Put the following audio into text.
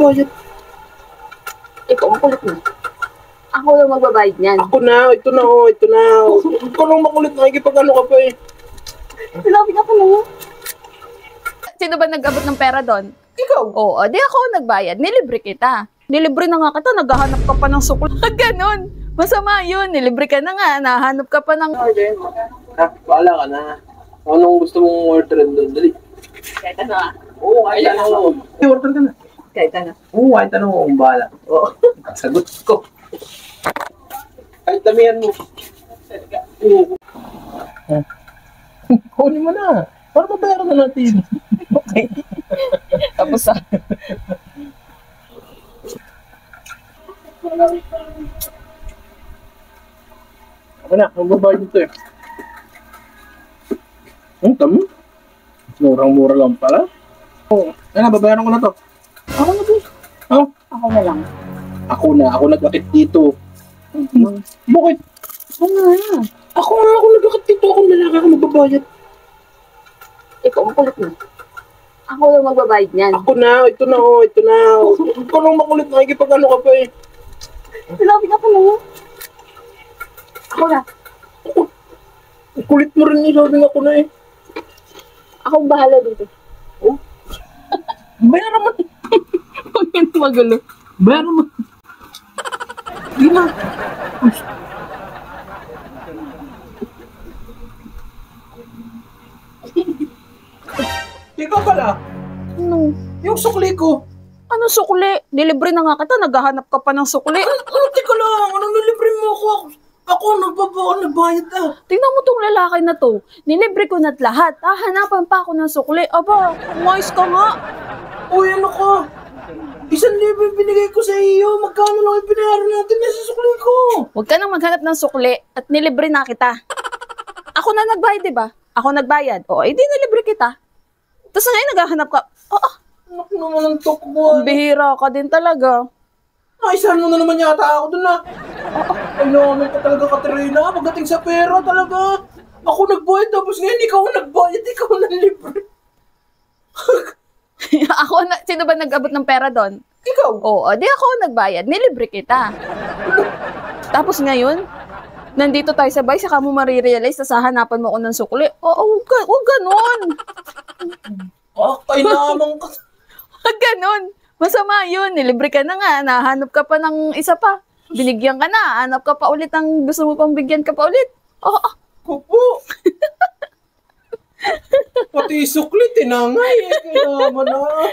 magbabayad. Ikaw, ang kulit mo. Ako lang magbabayad niyan. Ako na, ito na ito na. Ikaw lang makulit, nakikipag-ano ka pa eh. Sinabi ka pa na. Sino ba nag-abot ng pera doon? Ikaw. Oo, di ako nagbayad. Nilibre kita. Nilibre na nga kita, naghahanap ka pa ng sukla. Ganon. Masama yun. Nilibre ka na nga, nahanap ka pa ng... Order. Ha, bahala ka na. Anong gusto mong order doon? Dali. Kahit ano ah. Oo, kahit ano. Order ka na. Kahit ano. Oo, kahit ano kung bahala. Oo. Sagot ko. Kahit damihan mo. Oo. Kunin mo na. Para mabayaran na natin. Okay. Tapos ah. Ako na, magbabayad dito eh. Ang tamo? Murang-mura lang pala. Oo. Ano, babayaran ko na to. Ako na din. Ha? Ako na lang. Ako nag-akit dito. Bakit? Ako na. Ako nag-akit dito. Ako lalaki ako magbabayad. Ikaw, ang kulit mo. Ako lang magbabayad niyan. Ako na, ito na ito na. Ikaw lang makulit, nakikipag-ano ka pa eh. Sinabi ka pa na. Ako na. Ang kulit mo rin, ilabing ako na eh. Ako ang bahala dito. Oh? Bayaran mo. Huwag yan magulo. Bayaran mo. Hindi na. Ikaw pala, Ano? yung sukli ko. Ano sukli? Nilibre na nga kita, naghahanap ka pa ng sukli. Teka lang, anong nilibre mo ako? Ako nagbayad ah. Tingnan mo tong lalaki na to. Nilibre ko na't lahat. Hahanapan pa ako ng sukli. Aba, umayos ka nga. Uy, ano ka? 1,000 yung binigay ko sa iyo. Magkano lang yung binayaran natin sa sukli ko? Huwag ka nang maghanap ng sukli at nilibre na kita. Ako na nagbayad, di ba? Ako nagbayad. O, edi nilibre kita. Tapos ngayon naghahanap ka. Anak naman ang tokbo. Bihira ka din talaga. Naisahan mo na naman yata ako dun ah. Ay naman ka talaga, Katrina. Pagdating sa pera talaga. Ako nagbayad tapos ngayon ikaw nagbayad. Ikaw nanlibre. Ako na, sino ba nag-abot ng pera doon? Ikaw. Oo, di ako nagbayad. Nilibre kita. Tapos ngayon, nandito tayo sa bahay, saka mo marirealize na hanapan mo ako ng sukli. Oo, huwag ganon. Ay naman ka. Huwag ganon. Masama yun. Nilibre ka na nga. Nahanap ka pa ng isa pa. Binigyan ka na. Hanap ka pa ulit ng gusto mo pang bigyan ka pa ulit. Oo. Kupo. Pati sukli, tinangay. Kaya naman ah.